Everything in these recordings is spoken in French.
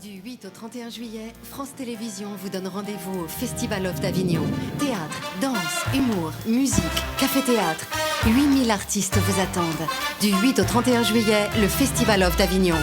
Du 8 au 31 juillet, France Télévisions vous donne rendez-vous au Festival of d'Avignon. Théâtre, danse, humour, musique, café-théâtre. 8000 artistes vous attendent. Du 8 au 31 juillet, le Festival of d'Avignon.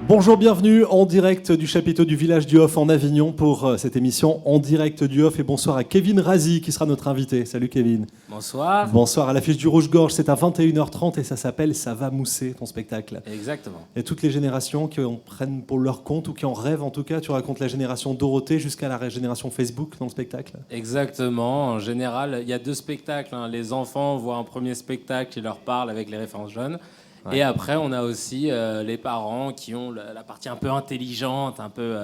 Bonjour, bienvenue en direct du chapiteau du village du Hof en Avignon pour cette émission En direct du Hof. Et bonsoir à Kevin Razi qui sera notre invité. Salut Kevin. Bonsoir. Bonsoir à l'affiche du Rouge-Gorge, c'est à 21h30 et ça s'appelle Ça va mousser, ton spectacle. Exactement. Et toutes les générations qui en prennent pour leur compte ou qui en rêvent en tout cas. Tu racontes la génération Dorothée jusqu'à la génération Facebook dans le spectacle. Exactement. En général, il y a deux spectacles. Les enfants voient un premier spectacle qui leur parle avec les références jeunes. Ouais. Et après, on a aussi les parents qui ont la partie un peu intelligente, un peu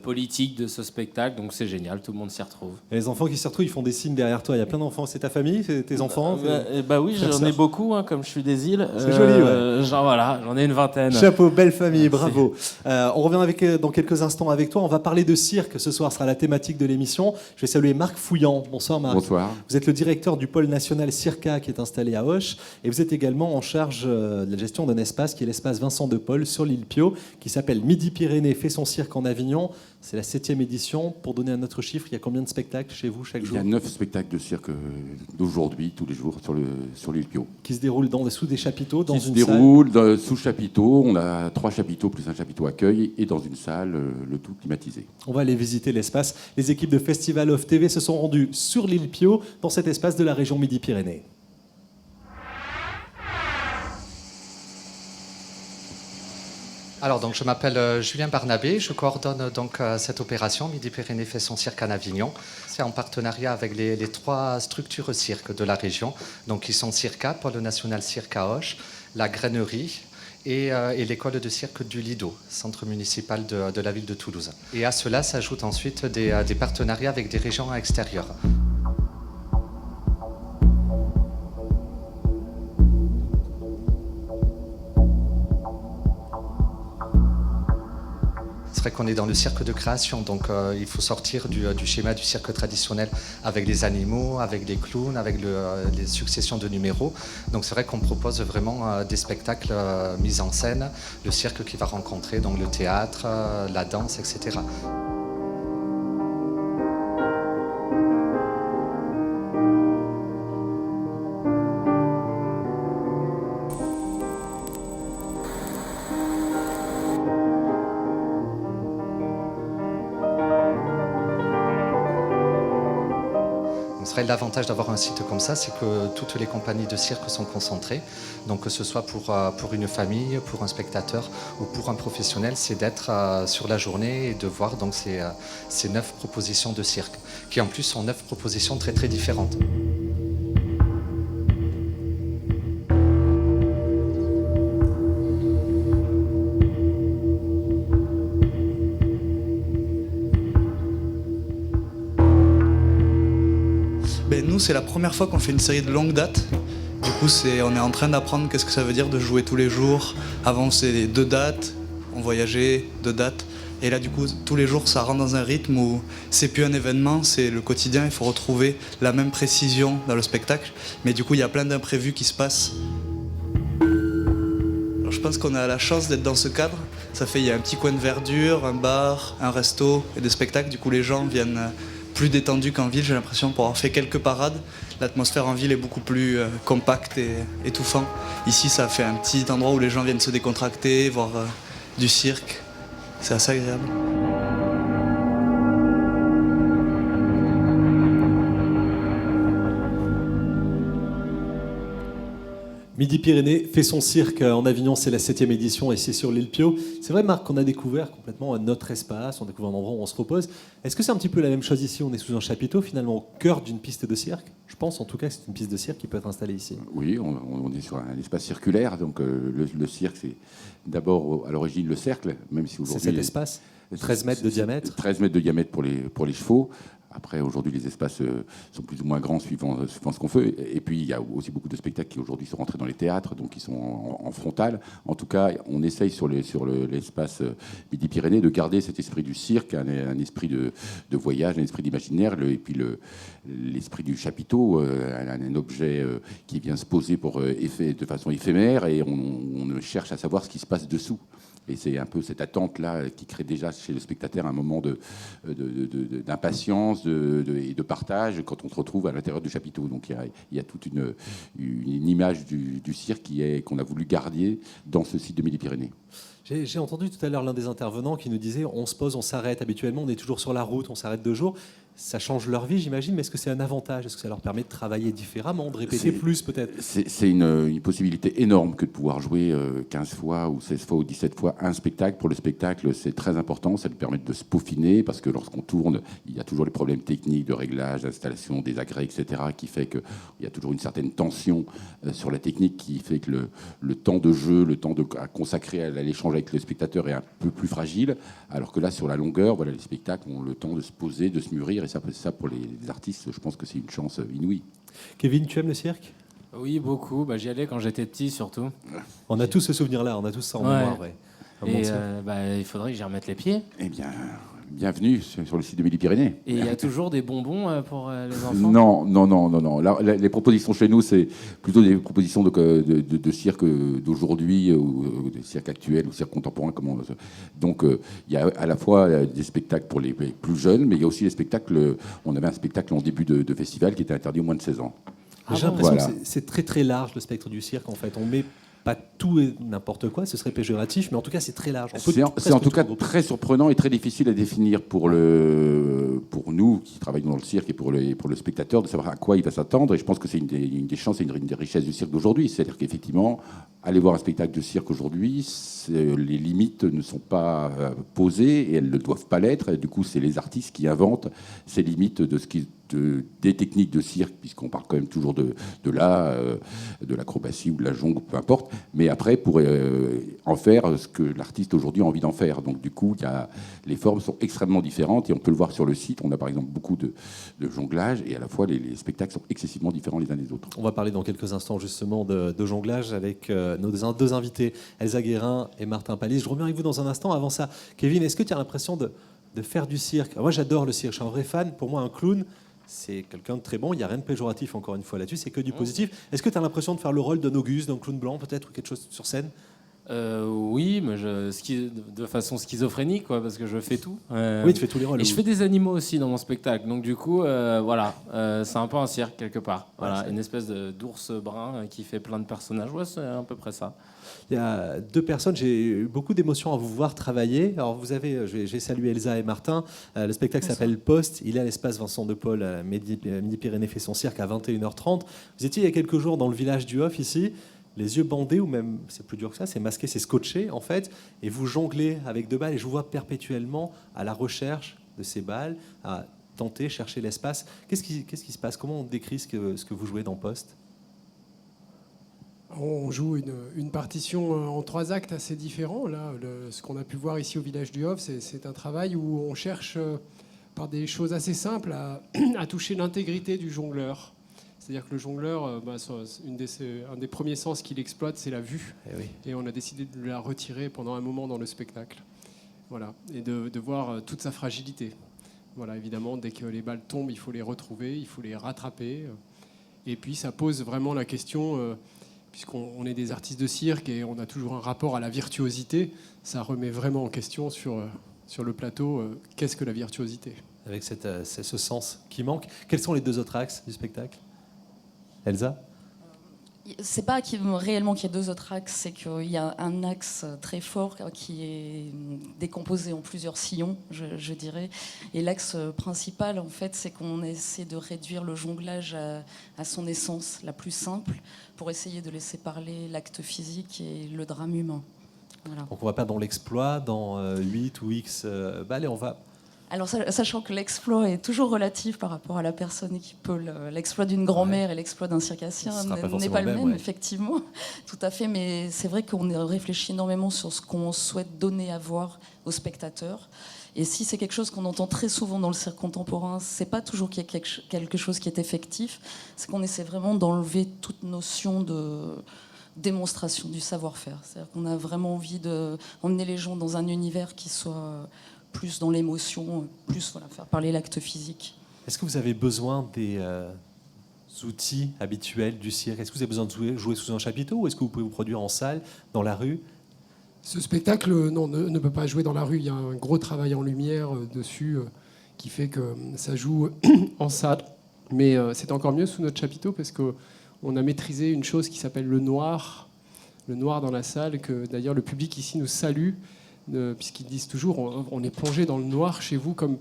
politique de ce spectacle. Donc c'est génial, tout le monde s'y retrouve. Et les enfants qui s'y retrouvent, ils font des signes derrière toi. Il y a plein d'enfants. C'est ta famille, c'est tes enfants oui, j'en ai beaucoup, comme je suis des îles. C'est joli, ouais. J'en ai une vingtaine. Chapeau, belle famille, bravo. On revient dans quelques instants avec toi. On va parler de cirque. Ce soir sera la thématique de l'émission. Je vais saluer Marc Fouillant. Bonsoir Marc. Bonsoir. Vous êtes le directeur du pôle national Circa qui est installé à Auch. Et vous êtes également en charge de la gestion d'un espace qui est l'espace Vincent de Paul sur l'île Pio, qui s'appelle Midi-Pyrénées fait son cirque en Avignon. C'est la 7e édition. Pour donner un autre chiffre, il y a combien de spectacles chez vous chaque jour ? Il y a 9 spectacles de cirque d'aujourd'hui, tous les jours, sur l'île Pio. Qui se déroulent sous des chapiteaux, dans une salle ? Qui se déroulent sous chapiteaux. On a 3 chapiteaux plus un chapiteau accueil et dans une salle, le tout climatisé. On va aller visiter l'espace. Les équipes de Festival of TV se sont rendues sur l'île Pio, dans cet espace de la région Midi-Pyrénées. Alors, je m'appelle Julien Barnabé, je coordonne cette opération Midi-Pyrénées fait son cirque en Avignon. C'est en partenariat avec les 3 structures cirque de la région, qui sont Circa, Pôle national cirque à Auch, la Grainerie et l'école de cirque du Lido, centre municipal de la ville de Toulouse. Et à cela s'ajoutent ensuite des partenariats avec des régions extérieures. C'est vrai qu'on est dans le cirque de création, il faut sortir du schéma du cirque traditionnel avec les animaux, avec les clowns, avec les successions de numéros. Donc c'est vrai qu'on propose vraiment des spectacles mis en scène, le cirque qui va rencontrer le théâtre, la danse, etc. L'avantage d'avoir un site comme ça, c'est que toutes les compagnies de cirque sont concentrées. Donc que ce soit pour une famille, pour un spectateur ou pour un professionnel, c'est d'être sur la journée et de voir ces 9 propositions de cirque, qui en plus sont 9 propositions très très différentes. Nous, c'est la première fois qu'on fait une série de longue date. Du coup, on est en train d'apprendre qu'est-ce que ça veut dire de jouer tous les jours. Avant, c'est 2 dates, on voyageait, 2 dates. Et là, du coup, tous les jours, ça rentre dans un rythme où c'est plus un événement, c'est le quotidien. Il faut retrouver la même précision dans le spectacle. Mais du coup, il y a plein d'imprévus qui se passent. Alors, je pense qu'on a la chance d'être dans ce cadre. Il y a un petit coin de verdure, un bar, un resto et des spectacles. Du coup, les gens viennent plus détendu qu'en ville, j'ai l'impression, pour avoir fait quelques parades. L'atmosphère en ville est beaucoup plus compacte et étouffante. Ici, ça fait un petit endroit où les gens viennent se décontracter, voir du cirque. C'est assez agréable. Midi-Pyrénées fait son cirque en Avignon, c'est la 7e édition et c'est sur l'île Pio. C'est vrai, Marc, qu'on a découvert complètement notre espace, on découvre un endroit où on se repose. Est-ce que c'est un petit peu la même chose ici ? On est sous un chapiteau, finalement, au cœur d'une piste de cirque. Je pense en tout cas que c'est une piste de cirque qui peut être installée ici. Oui, on est sur un espace circulaire, donc le cirque, c'est d'abord à l'origine le cercle, même si aujourd'hui... C'est cet espace 13 mètres de diamètre. 13 mètres de diamètre pour les chevaux. Après, aujourd'hui, les espaces sont plus ou moins grands suivant ce qu'on fait. Et puis, il y a aussi beaucoup de spectacles qui aujourd'hui sont rentrés dans les théâtres, donc qui sont en frontal. En tout cas, on essaye sur l'espace Midi-Pyrénées de garder cet esprit du cirque, un esprit de voyage, un esprit d'imaginaire, et puis l'esprit du chapiteau, un objet qui vient se poser de façon éphémère, et on cherche à savoir ce qui se passe dessous. Et c'est un peu cette attente-là qui crée déjà chez le spectateur un moment d'impatience et de partage quand on se retrouve à l'intérieur du chapiteau. Donc il y a toute une image du cirque qu'on a voulu garder dans ce site de Midi-Pyrénées. J'ai entendu tout à l'heure l'un des intervenants qui nous disait on se pose, on s'arrête. Habituellement, on est toujours sur la route, on s'arrête 2 jours. Ça change leur vie, j'imagine, mais est-ce que c'est un avantage? Est-ce que ça leur permet de travailler différemment, de répéter plus peut-être? C'est une possibilité énorme que de pouvoir jouer 15 fois ou 16 fois ou 17 fois un spectacle. Pour le spectacle, c'est très important, ça lui permet de se peaufiner, parce que lorsqu'on tourne, il y a toujours les problèmes techniques de réglage, d'installation, des agrès, etc., qui fait qu'il y a toujours une certaine tension sur la technique, qui fait que le temps de jeu, le temps à consacrer à l'échange avec le spectateur est un peu plus fragile, alors que là, sur la longueur, voilà, les spectacles ont le temps de se poser, de se mûrir, et ça pour les artistes, je pense que c'est une chance inouïe. Kevin, tu aimes le cirque? Oui, beaucoup. J'y allais quand j'étais petit, surtout. On a tous ce souvenir-là, on a tous ça en mémoire. Ouais. Et il faudrait que j'y remette les pieds. Eh bien, bienvenue sur le site de Midi-Pyrénées. Et il y a toujours des bonbons pour les enfants? Non. Là, les propositions chez nous, c'est plutôt des propositions de cirque d'aujourd'hui, ou de cirque actuel, ou cirque contemporain. Donc, il y a à la fois des spectacles pour les plus jeunes, mais il y a aussi les spectacles. On avait un spectacle en début de festival qui était interdit aux moins de 16 ans. J'ai l'impression que c'est très très large le spectre du cirque, en fait. On met pas tout et n'importe quoi, ce serait péjoratif, mais en tout cas c'est très large. C'est en tout cas très surprenant et très difficile à définir pour nous qui travaillons dans le cirque et pour le spectateur, de savoir à quoi il va s'attendre. Et je pense que c'est une des chances et une des richesses du cirque d'aujourd'hui. C'est-à-dire qu'effectivement, aller voir un spectacle de cirque aujourd'hui, les limites ne sont pas posées et elles ne doivent pas l'être. Et du coup, c'est les artistes qui inventent ces limites des techniques de cirque, puisqu'on parle quand même toujours de l'acrobatie ou de la jongle, peu importe, mais après pour en faire ce que l'artiste aujourd'hui a envie d'en faire. Donc du coup, les formes sont extrêmement différentes et on peut le voir sur le site. On a par exemple beaucoup de jonglage et à la fois les spectacles sont excessivement différents les uns des autres. On va parler dans quelques instants justement de jonglage avec nos 2 invités, Elsa Guérin et Martin Palice. Je reviens avec vous dans un instant. Avant ça, Kevin, est-ce que tu as l'impression de faire du cirque? Moi j'adore le cirque, je suis un vrai fan. Pour moi un clown, c'est quelqu'un de très bon, il n'y a rien de péjoratif encore une fois là-dessus, c'est que du positif. Est-ce que tu as l'impression de faire le rôle d'un Auguste, d'un clown blanc peut-être, ou quelque chose sur scène? Oui, mais de façon schizophrénique, parce que je fais tout. Oui, tu fais tous les rôles. Et je fais des animaux aussi dans mon spectacle, donc du coup, c'est un peu un cirque quelque part. Voilà, une espèce d'ours brun qui fait plein de personnages. Ouais, c'est à peu près ça. Il y a 2 personnes, j'ai eu beaucoup d'émotions à vous voir travailler. Alors vous avez, j'ai salué Elsa et Martin. Le spectacle s'appelle Poste. Il est à l'espace Vincent de Paul. Midi-Pyrénées fait son cirque à 21h30. Vous étiez il y a quelques jours dans le village du Hof ici, les yeux bandés, ou même c'est plus dur que ça, c'est masqué, c'est scotché en fait, et vous jonglez avec 2 balles et je vous vois perpétuellement à la recherche de ces balles, à tenter, chercher l'espace. Qu'est-ce qui se passe? Comment on décrit ce que vous jouez dans Poste? On joue une partition en 3 actes assez différents. Là, ce qu'on a pu voir ici au village du Hof, c'est un travail où on cherche par des choses assez simples à toucher l'intégrité du jongleur. C'est-à-dire que le jongleur, un des premiers sens qu'il exploite, c'est la vue. Et on a décidé de la retirer pendant un moment dans le spectacle. Voilà. Et de voir toute sa fragilité. Voilà, évidemment, dès que les balles tombent, il faut les retrouver, il faut les rattraper. Et puis ça pose vraiment la question, puisqu'on est des artistes de cirque et on a toujours un rapport à la virtuosité, ça remet vraiment en question sur le plateau qu'est-ce que la virtuosité. Avec ce sens qui manque. Quels sont les 2 autres axes du spectacle? Elsa? C'est pas réellement qu'il y a 2 autres axes, c'est qu'il y a un axe très fort qui est décomposé en plusieurs sillons, je dirais. Et l'axe principal, en fait, c'est qu'on essaie de réduire le jonglage à son essence la plus simple pour essayer de laisser parler l'acte physique et le drame humain. Voilà. Donc on va pas dans l'exploit, dans 8 ou X balles, et on va... Alors, sachant que l'exploit est toujours relatif par rapport à la personne qui peut l'exploit d'une grand-mère et l'exploit d'un circassien n'est pas le même, effectivement. Tout à fait, mais c'est vrai qu'on réfléchit énormément sur ce qu'on souhaite donner à voir aux spectateurs. Et si c'est quelque chose qu'on entend très souvent dans le cirque contemporain, c'est pas toujours qu'il y a quelque chose qui est effectif, c'est qu'on essaie vraiment d'enlever toute notion de démonstration du savoir-faire. C'est-à-dire qu'on a vraiment envie d'emmener les gens dans un univers qui soit plus dans l'émotion, plus faire parler l'acte physique. Est-ce que vous avez besoin des outils habituels du cirque? Est-ce que vous avez besoin de jouer sous un chapiteau ou est-ce que vous pouvez vous produire en salle, dans la rue? Ce spectacle ne peut pas jouer dans la rue. Il y a un gros travail en lumière dessus qui fait que ça joue en salle. Mais c'est encore mieux sous notre chapiteau parce qu'on a maîtrisé une chose qui s'appelle le noir dans la salle, que d'ailleurs le public ici nous salue, puisqu'ils disent toujours on est plongé dans le noir chez vous comme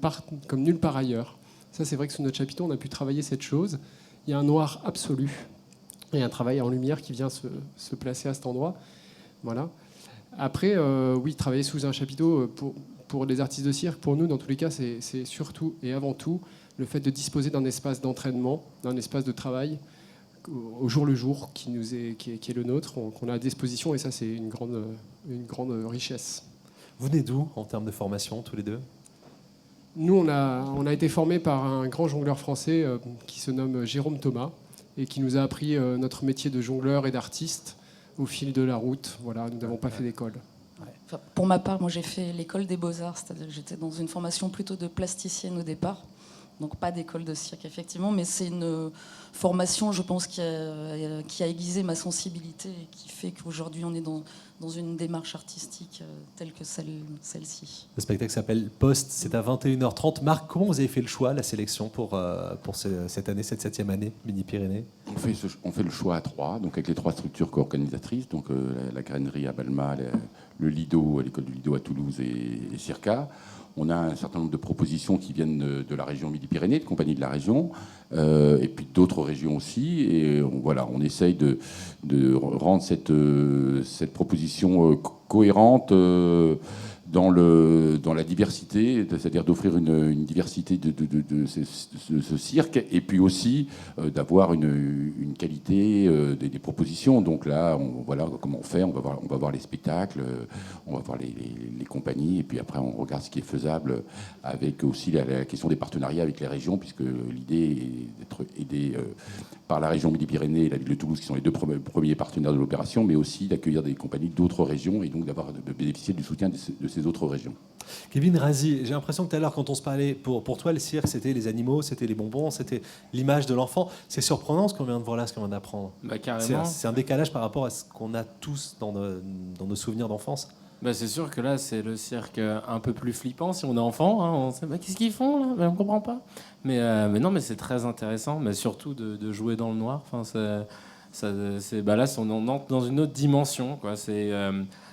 nulle part ailleurs. Ça, c'est vrai que sous notre chapiteau, on a pu travailler cette chose. Il y a un noir absolu et un travail en lumière qui vient se placer à cet endroit. Voilà. Après, oui, travailler sous un chapiteau pour les artistes de cirque, pour nous, dans tous les cas, c'est surtout et avant tout le fait de disposer d'un espace d'entraînement, d'un espace de travail au jour le jour qui est le nôtre, qu'on a à disposition, et ça, c'est une grande richesse. Vous venez d'où en termes de formation, tous les deux? Nous, on a été formés par un grand jongleur français qui se nomme Jérôme Thomas et qui nous a appris notre métier de jongleur et d'artiste au fil de la route. Voilà, nous n'avons pas fait d'école. Enfin, pour ma part, moi j'ai fait l'école des beaux-arts, c'est-à-dire que j'étais dans une formation plutôt de plasticienne au départ, donc pas d'école de cirque effectivement, mais c'est une formation, je pense, qui a aiguisé ma sensibilité et qui fait qu'aujourd'hui on est dans une démarche artistique telle que celle-ci. Le spectacle s'appelle Poste, c'est à 21h30. Marc, comment vous avez fait le choix, la sélection pour cette année, cette 7e année, Midi-Pyrénées? On fait le choix à 3, donc avec les 3 structures co-organisatrices, donc la grainerie à Balma, le Lido, l'école du Lido à Toulouse et Circa. On a un certain nombre de propositions qui viennent de la région Midi-Pyrénées, de compagnies de la région, et puis d'autres régions aussi. Et on essaye de rendre cette proposition cohérente dans la diversité, c'est-à-dire d'offrir une diversité de ce cirque, et puis aussi d'avoir une qualité des propositions. Donc là, voilà comment on fait, on va voir les spectacles, on va voir les compagnies, et puis après on regarde ce qui est faisable, avec aussi la question des partenariats avec les régions, puisque l'idée est d'être aidé par la région Midi-Pyrénées et la ville de Toulouse, qui sont les 2 premiers partenaires de l'opération, mais aussi d'accueillir des compagnies d'autres régions et donc de bénéficier du soutien de ces autres régions. Kevin Razi, j'ai l'impression que tout à l'heure, quand on se parlait, pour toi, le cirque, c'était les animaux, c'était les bonbons, c'était l'image de l'enfant. C'est surprenant ce qu'on vient de voir là, ce qu'on vient d'apprendre. Bah, carrément. C'est un décalage par rapport à ce qu'on a tous dans nos souvenirs d'enfance. Bah, c'est sûr que là, c'est le cirque un peu plus flippant. Si on est enfant, hein, on sait qu'est-ce qu'ils font là, on ne comprend pas. Mais non, mais c'est très intéressant, mais surtout de jouer dans le noir. Enfin, là, on entre dans une autre dimension, quoi. C'est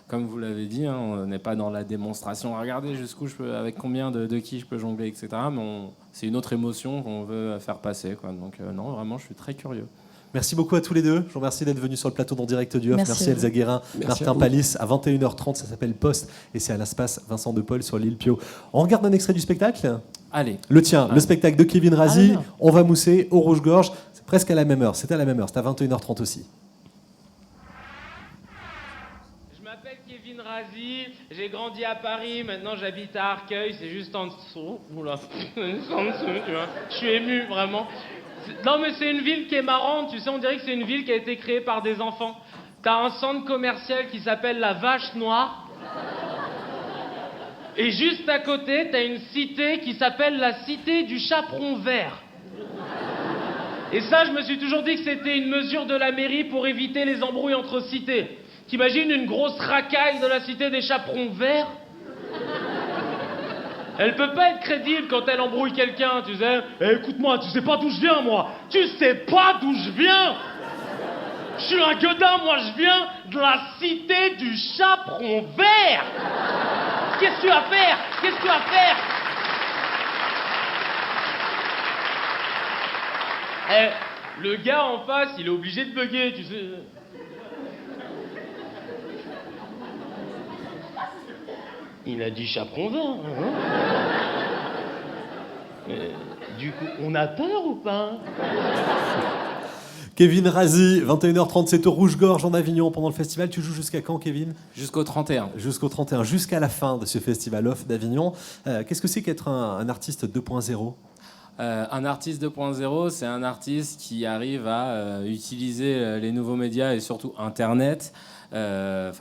comme vous l'avez dit, hein, on n'est pas dans la démonstration. Regardez jusqu'où avec combien de qui je peux jongler, etc. Mais c'est une autre émotion qu'on veut faire passer, quoi. Donc non, vraiment, je suis très curieux. Merci beaucoup à tous les deux. Je vous remercie d'être venus sur le plateau d'En Direct du Off. Merci Elsa Guérin, Martin Palis. À 21h30, ça s'appelle Poste et c'est à l'espace Vincent de Paul sur l'île Pio. On regarde un extrait du spectacle? Allez. Le tien, le spectacle de Kevin Razi. On va mousser au Rouge-Gorge. C'est presque à la même heure. C'est à la même heure. C'est à 21h30 aussi. Je m'appelle Kevin Razi. J'ai grandi à Paris. Maintenant, j'habite à Arcueil. C'est juste en dessous. Oula, juste en dessous, tu vois. Je suis ému, vraiment. Non, mais c'est une ville qui est marrante, tu sais, on dirait que c'est une ville qui a été créée par des enfants. T'as un centre commercial qui s'appelle la Vache Noire. Et juste à côté, t'as une cité qui s'appelle la Cité du Chaperon Vert. Et ça, je me suis toujours dit que c'était une mesure de la mairie pour éviter les embrouilles entre cités. T'imagines une grosse racaille de la Cité des Chaperons Verts? Elle peut pas être crédible quand elle embrouille quelqu'un, tu sais. Eh, écoute-moi, tu sais pas d'où je viens, moi. Tu sais pas d'où je viens. Je suis un gueudin, moi, je viens de la Cité du Chaperon Vert. Qu'est-ce que tu vas faire? Qu'est-ce que tu vas faire? Eh, le gars en face, il est obligé de bugger, tu sais. Il a dit chaperon vert. Du coup, on a peur ou pas? Kevin Razi, 21h30, c'est au Rouge-Gorge en Avignon pendant le festival. Tu joues jusqu'à quand, Kevin ? Jusqu'au 31. Jusqu'au 31, jusqu'à la fin de ce festival off d'Avignon. Qu'est-ce que c'est qu'être un artiste 2.0 ? Un artiste 2.0, c'est un artiste qui arrive à utiliser les nouveaux médias et surtout Internet. C'est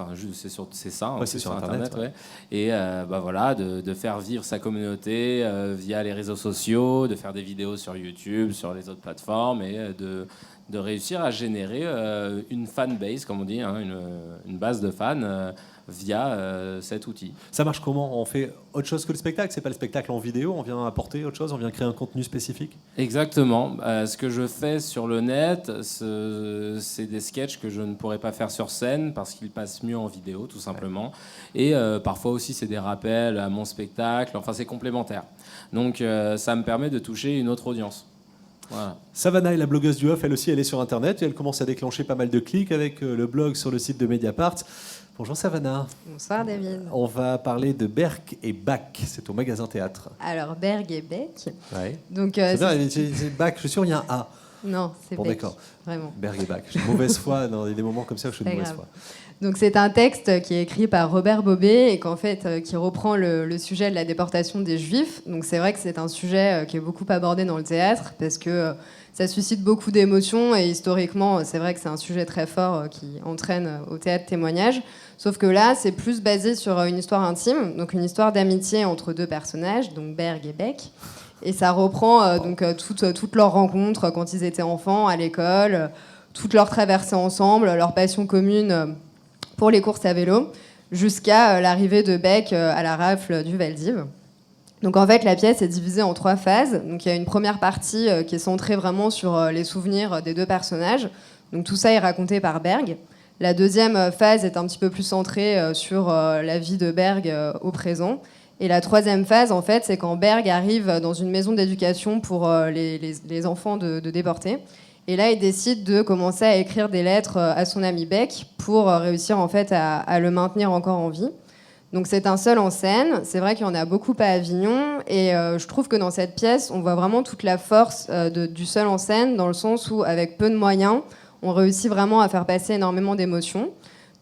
ça, ouais, c'est sur Internet. Ouais. Et voilà, de faire vivre sa communauté via les réseaux sociaux, de faire des vidéos sur YouTube, sur les autres plateformes et de réussir à générer une fanbase, comme on dit, hein, une base de fans via cet outil. Ça marche comment ? On fait autre chose que le spectacle ? C'est pas le spectacle en vidéo, on vient apporter autre chose, on vient créer un contenu spécifique ? Exactement. Ce que je fais sur le net, c'est des sketchs que je ne pourrais pas faire sur scène parce qu'ils passent mieux en vidéo, tout simplement. Ouais. Et parfois aussi, c'est des rappels à mon spectacle. Enfin, c'est complémentaire. Donc, ça me permet de toucher une autre audience. Voilà. Savannah est la blogueuse du off, elle aussi, elle est sur Internet et elle commence à déclencher pas mal de clics avec le blog sur le site de Mediapart. Bonjour Savannah. Bonsoir David. On va parler de Berg et Bach, c'est au magasin théâtre. Alors Berg et Beck. Ouais. Donc, c'est Bach, je suis sûr il y a un A. Non, c'est Beck. D'accord. Vraiment. Berg et Bach. J'ai de mauvaise foi, il y a des moments comme ça où je suis de mauvaise foi. Donc c'est un texte qui est écrit par Robert Bobet et qu'en fait qui reprend le sujet de la déportation des Juifs. Donc c'est vrai que c'est un sujet qui est beaucoup abordé dans le théâtre parce que ça suscite beaucoup d'émotions et historiquement c'est vrai que c'est un sujet très fort qui entraîne au théâtre témoignage. Sauf que là c'est plus basé sur une histoire intime, donc une histoire d'amitié entre deux personnages, donc Berg et Beck. Et ça reprend toutes leurs rencontres quand ils étaient enfants à l'école, toutes leurs traversées ensemble, leur passion commune pour les courses à vélo, jusqu'à l'arrivée de Beck à la rafle du Veldiv. Donc en fait, la pièce est divisée en 3 phases. Donc il y a une première partie qui est centrée vraiment sur les souvenirs des deux personnages. Donc tout ça est raconté par Berg. La deuxième phase est un petit peu plus centrée sur la vie de Berg au présent. Et la troisième phase, en fait, c'est quand Berg arrive dans une maison d'éducation pour les enfants de déportés. Et là, il décide de commencer à écrire des lettres à son ami Beck pour réussir en fait à le maintenir encore en vie. Donc c'est un seul en scène. C'est vrai qu'il y en a beaucoup à Avignon. Et je trouve que dans cette pièce, on voit vraiment toute la force du seul en scène, dans le sens où, avec peu de moyens, on réussit vraiment à faire passer énormément d'émotions.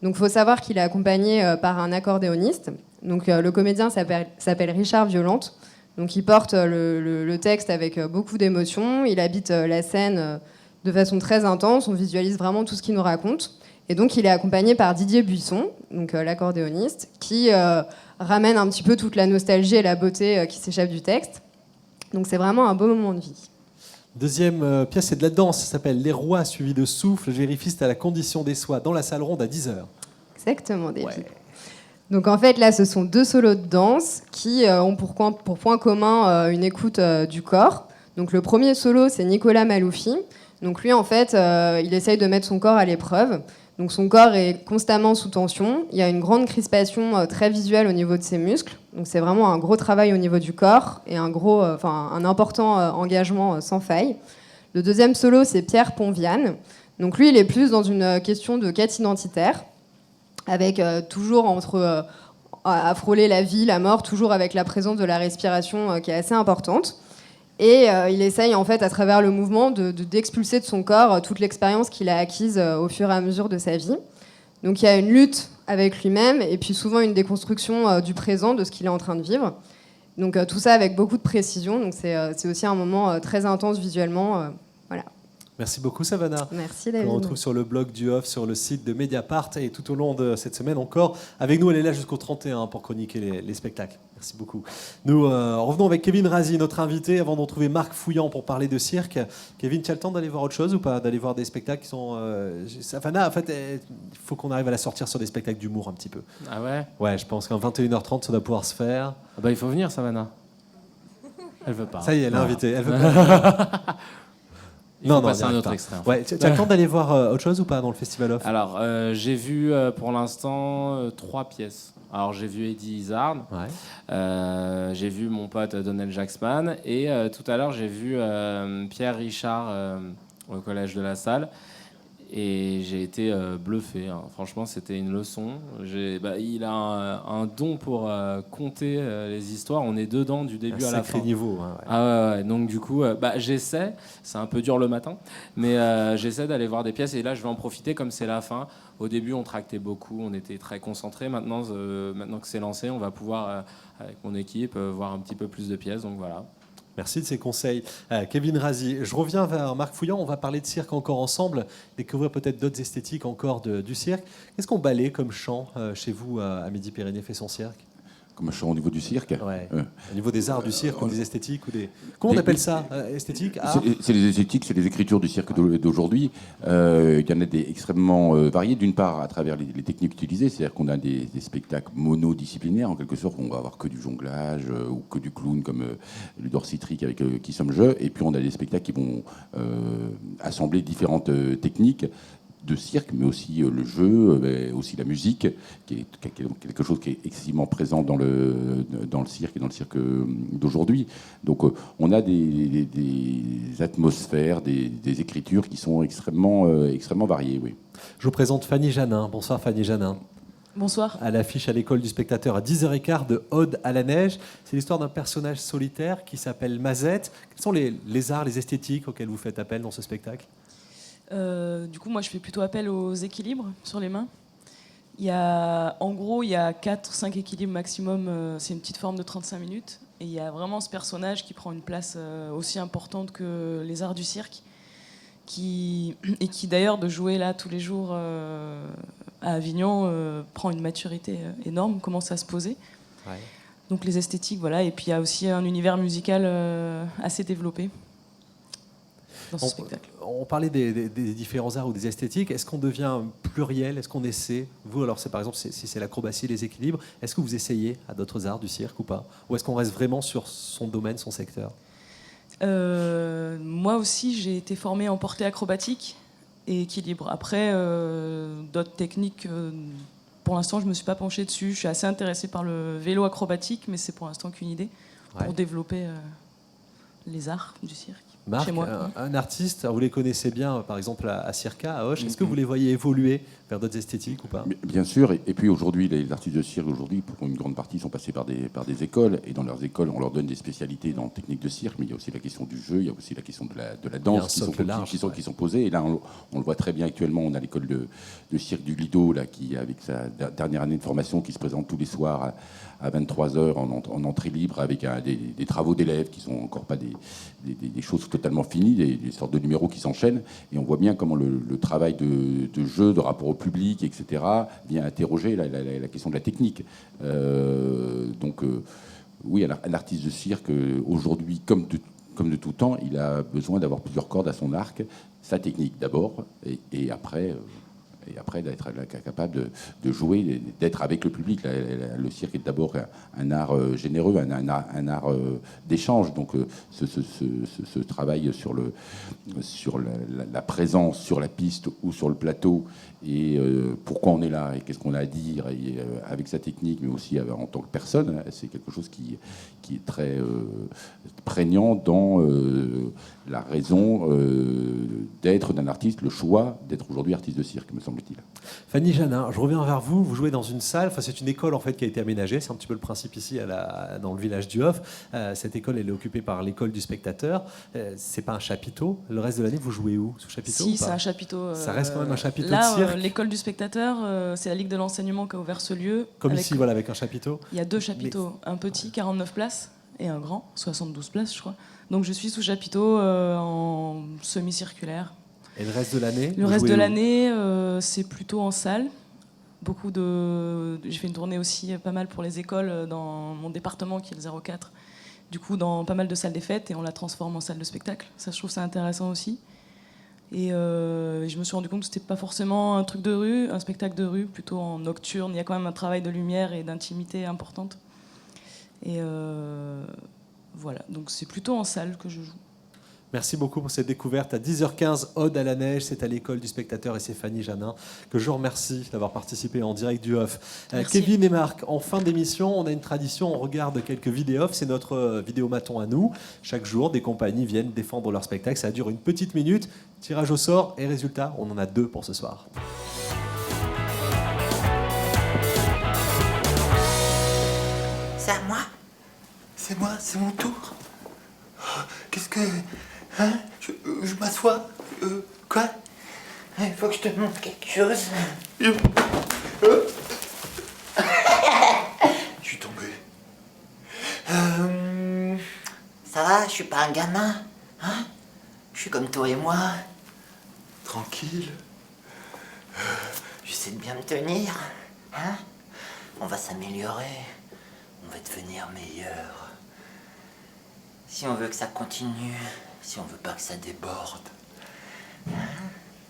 Donc il faut savoir qu'il est accompagné par un accordéoniste. Donc le comédien s'appelle Richard Violante. Donc il porte le texte avec beaucoup d'émotions. Il habite la scène de façon très intense, on visualise vraiment tout ce qu'il nous raconte. Et donc il est accompagné par Didier Buisson, donc l'accordéoniste, qui ramène un petit peu toute la nostalgie et la beauté qui s'échappe du texte. Donc c'est vraiment un beau moment de vie. Deuxième pièce, c'est de la danse, ça s'appelle Les Rois suivis de souffle, gérifiste à la condition des soies, dans la salle ronde à 10h. Exactement, David. Ouais. Donc en fait là, ce sont 2 solos de danse qui ont pour point commun une écoute du corps. Donc le premier solo, c'est Nicolas Maloufi. Donc lui, en fait, il essaye de mettre son corps à l'épreuve. Donc son corps est constamment sous tension. Il y a une grande crispation très visuelle au niveau de ses muscles. Donc c'est vraiment un gros travail au niveau du corps et un important engagement sans faille. Le deuxième solo, c'est Pierre Ponviane. Donc lui, il est plus dans une question de quête identitaire, avec toujours à frôler la vie, la mort, toujours avec la présence de la respiration qui est assez importante. Et il essaye, en fait, à travers le mouvement, d'expulser de son corps toute l'expérience qu'il a acquise au fur et à mesure de sa vie. Donc il y a une lutte avec lui-même et puis souvent une déconstruction du présent, de ce qu'il est en train de vivre. Donc tout ça avec beaucoup de précision. Donc c'est aussi un moment très intense visuellement. Voilà. Merci beaucoup Savannah. Merci David. On retrouve sur le blog du Off, sur le site de Mediapart et tout au long de cette semaine encore. Avec nous, elle est là jusqu'au 31 pour chroniquer les spectacles. Merci beaucoup. Nous revenons avec Kevin Razi, notre invité, avant de retrouver Marc Fouillant pour parler de cirque. Kevin, tu as le temps d'aller voir autre chose ou pas ? D'aller voir des spectacles qui sont... Savannah, en fait, il faut qu'on arrive à la sortir sur des spectacles d'humour un petit peu. Ah ouais ? Ouais, je pense qu'en 21h30, ça doit pouvoir se faire. Ah bah, il faut venir, Savannah. Elle veut pas. Ça y est, elle est invitée. Elle veut pas. Non, c'est un autre extrait. Ouais, tu as le temps d'aller voir autre chose ou pas dans le Festival Off ? Alors, j'ai vu pour l'instant 3 pièces. Alors, j'ai vu Eddie Izzard, j'ai vu mon pote Donald Jacksman, et tout à l'heure, j'ai vu Pierre Richard au Collège de la Salle. Et j'ai été bluffé, hein. Franchement, c'était une leçon. Il a un don pour conter les histoires. On est dedans du début à la fin. Niveau. Hein, ouais. Ah ouais. Donc du coup, j'essaie. C'est un peu dur le matin, mais j'essaie d'aller voir des pièces. Et là, je vais en profiter comme c'est la fin. Au début, on tractait beaucoup, on était très concentrés. Maintenant que c'est lancé, on va pouvoir, avec mon équipe, voir un petit peu plus de pièces. Donc voilà. Merci de ces conseils. Kevin Razi, je reviens vers Marc Fouillant. On va parler de cirque encore ensemble, découvrir peut-être d'autres esthétiques encore du cirque. Qu'est-ce qu'on balaye comme chant chez vous à Midi-Pyrénées fait son cirque? Comme un chant au niveau du cirque. Ouais. Au niveau des arts du cirque, ou des esthétiques ou des... Comment on appelle ça? Esthétique, art? C'est les esthétiques, c'est les écritures du cirque d'aujourd'hui. Il y en a des extrêmement variées. D'une part, à travers les techniques utilisées, c'est-à-dire qu'on a des spectacles monodisciplinaires, en quelque sorte, où on va avoir que du jonglage ou que du clown, comme Ludor Citric avec Qui sommes-je. Et puis on a des spectacles qui vont assembler différentes techniques de cirque, mais aussi le jeu, mais aussi la musique, qui est quelque chose qui est excessivement présent dans le cirque et dans le cirque d'aujourd'hui. Donc on a des atmosphères, des écritures qui sont extrêmement variées. Oui. Je vous présente Fanny Janin. Bonsoir Fanny Janin. Bonsoir. À l'affiche à l'école du spectateur à 10h15 de Ode à la neige. C'est l'histoire d'un personnage solitaire qui s'appelle Mazette. Quels sont les arts, les esthétiques auxquels vous faites appel dans ce spectacle? Du coup, moi, je fais plutôt appel aux équilibres sur les mains. En gros, il y a 4-5 équilibres maximum. C'est une petite forme de 35 minutes. Et il y a vraiment ce personnage qui prend une place aussi importante que les arts du cirque. Et qui d'ailleurs, de jouer là tous les jours à Avignon, prend une maturité énorme, commence à se poser. Ouais. Donc les esthétiques, voilà. Et puis il y a aussi un univers musical assez développé. On parlait des différents arts ou des esthétiques. Est-ce qu'on devient pluriel? Est-ce qu'on essaie? Vous, alors, par exemple, si c'est l'acrobatie, les équilibres, est-ce que vous essayez à d'autres arts du cirque ou pas? Ou est-ce qu'on reste vraiment sur son domaine, son secteur? Moi aussi, j'ai été formée en portée acrobatique et équilibre. Après, d'autres techniques, pour l'instant, je ne me suis pas penchée dessus. Je suis assez intéressée par le vélo acrobatique, mais c'est pour l'instant qu'une idée pour développer les arts du cirque. Marc, un artiste, vous les connaissez bien, par exemple à Circa, à Auch. Est-ce que vous les voyez évoluer vers d'autres esthétiques ou pas? Bien sûr. Et puis aujourd'hui, les artistes de cirque, aujourd'hui, pour une grande partie, sont passés par des écoles. Et dans leurs écoles, on leur donne des spécialités dans la technique de cirque. Mais il y a aussi la question du jeu, il y a aussi la question de la danse qui sont posées. Et là, on le voit très bien actuellement. On a l'école de cirque du Lido, là, qui, avec sa dernière année de formation, qui se présente tous les soirs à 23h en entrée libre, avec des travaux d'élèves qui sont encore pas des choses totalement finies, des sortes de numéros qui s'enchaînent, et on voit bien comment le travail de jeu, de rapport au public, etc., vient interroger la question de la technique. Oui, un artiste de cirque, aujourd'hui, comme de tout temps, il a besoin d'avoir plusieurs cordes à son arc, sa technique d'abord, et après d'être capable de jouer, d'être avec le public. Le cirque est d'abord un art généreux, un art d'échange. Donc ce travail sur la présence sur la piste ou sur le plateau, et pourquoi on est là, et qu'est-ce qu'on a à dire, et avec sa technique, mais aussi en tant que personne, c'est quelque chose qui est très prégnant dans la raison d'être d'un artiste, le choix d'être aujourd'hui artiste de cirque, me semble-t-il. Fanny Janin, je reviens vers vous. Vous jouez dans une salle. Enfin, c'est une école en fait qui a été aménagée. C'est un petit peu le principe ici dans le village du Hof. Cette école, elle est occupée par l'école du spectateur. C'est pas un chapiteau. Le reste de l'année, vous jouez où? Sous chapiteau? Si, c'est un chapiteau. Ça reste quand même un chapiteau là, de cirque. L'école du spectateur, c'est la Ligue de l'enseignement qui a ouvert ce lieu. Comme ici, voilà, avec un chapiteau. Il y a 2 chapiteaux, un petit 49 places et un grand 72 places, je crois. Donc je suis sous chapiteau en semi-circulaire. Et le reste de l'année? Le reste de l'année, c'est plutôt en salle. J'ai fait une tournée aussi pas mal pour les écoles dans mon département qui est le 04. Du coup, dans pas mal de salles des fêtes, et on la transforme en salle de spectacle. Ça, je trouve ça intéressant aussi. Et je me suis rendu compte que c'était pas forcément un truc de rue, un spectacle de rue, plutôt en nocturne. Il y a quand même un travail de lumière et d'intimité importante. Et voilà, donc c'est plutôt en salle que je joue. Merci beaucoup pour cette découverte. À 10h15, Ode à la neige, c'est à l'école du spectateur et c'est Fanny Janin que je remercie d'avoir participé en direct du off. Kevin et Marc, en fin d'émission, on a une tradition, on regarde quelques vidéos off, c'est notre vidéomaton à nous. Chaque jour, des compagnies viennent défendre leur spectacle, ça dure une petite minute. Tirage au sort et résultat, on en a 2 pour ce soir. C'est à moi? C'est moi, c'est mon tour. Qu'est-ce que... Hein? Je m'assois. Quoi? Il faut que je te montre quelque chose. Je suis tombé. Ça va, je suis pas un gamin. Hein? Je suis comme toi et moi. Tranquille. J'essaie de bien me tenir. Hein? On va s'améliorer. On va devenir meilleur. Si on veut que ça continue, si on veut pas que ça déborde.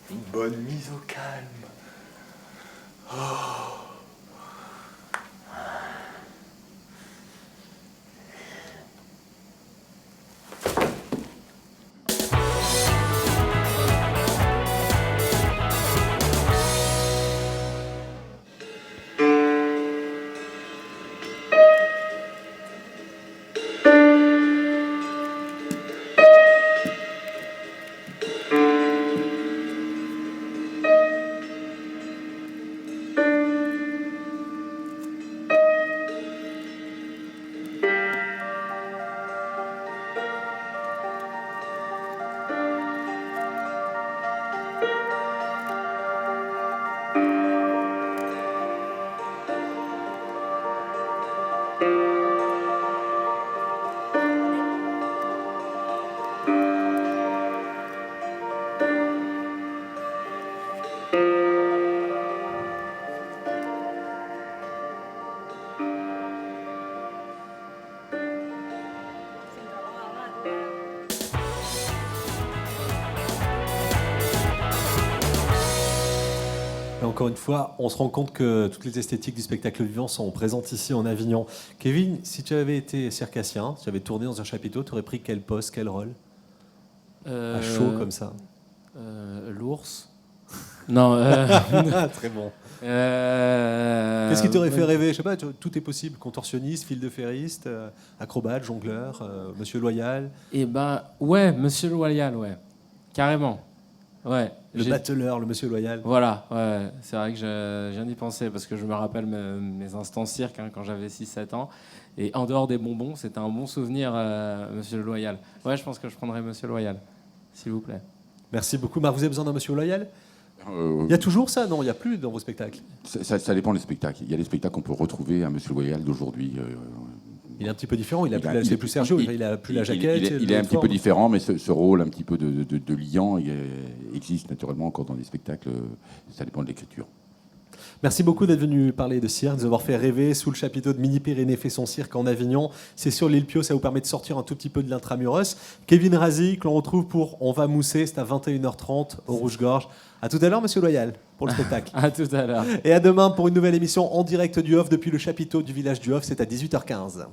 Une bonne mise au calme. Oh. Encore une fois, on se rend compte que toutes les esthétiques du spectacle vivant sont présentes ici en Avignon. Kevin, si tu avais été circassien, si tu avais tourné dans un chapiteau, tu aurais pris quel poste, quel rôle à chaud comme ça L'ours. Non. Très bon. Qu'est-ce qui t'aurait fait rêver? Je sais pas, tout est possible. Contorsionniste, fil de ferriste, acrobate, jongleur, Monsieur Loyal. Eh ben, ouais, Monsieur Loyal, ouais. Carrément. Ouais. Le battleur, le Monsieur Loyal. Voilà, ouais. C'est vrai que je viens d'y penser parce que je me rappelle mes instants cirque quand j'avais 6-7 ans. Et en dehors des bonbons, c'était un bon souvenir, Monsieur Loyal. Ouais, je pense que je prendrais Monsieur Loyal, s'il vous plaît. Merci beaucoup. Marc, vous avez besoin d'un Monsieur Loyal? Il y a toujours ça, non? Il n'y a plus dans vos spectacles? Ça dépend des spectacles. Il y a des spectacles qu'on peut retrouver à Monsieur Loyal d'aujourd'hui. Il est un petit peu différent, c'est plus Sergio, il a plus la jaquette. Il est un petit peu différent, mais ce rôle un petit peu de liant existe naturellement encore dans des spectacles, ça dépend de l'écriture. Merci beaucoup d'être venu parler de cirque, de nous avoir fait rêver sous le chapiteau de Midi-Pyrénées fait son cirque en Avignon. C'est sur l'île Pio, ça vous permet de sortir un tout petit peu de l'intramuros. Kevin Razi, que l'on retrouve pour On va mousser, c'est à 21h30 au Rouge-Gorge. À tout à l'heure, Monsieur Loyal, pour le spectacle. À tout à l'heure. Et à demain pour une nouvelle émission en direct du Off depuis le chapiteau du village du Off, c'est à 18h15.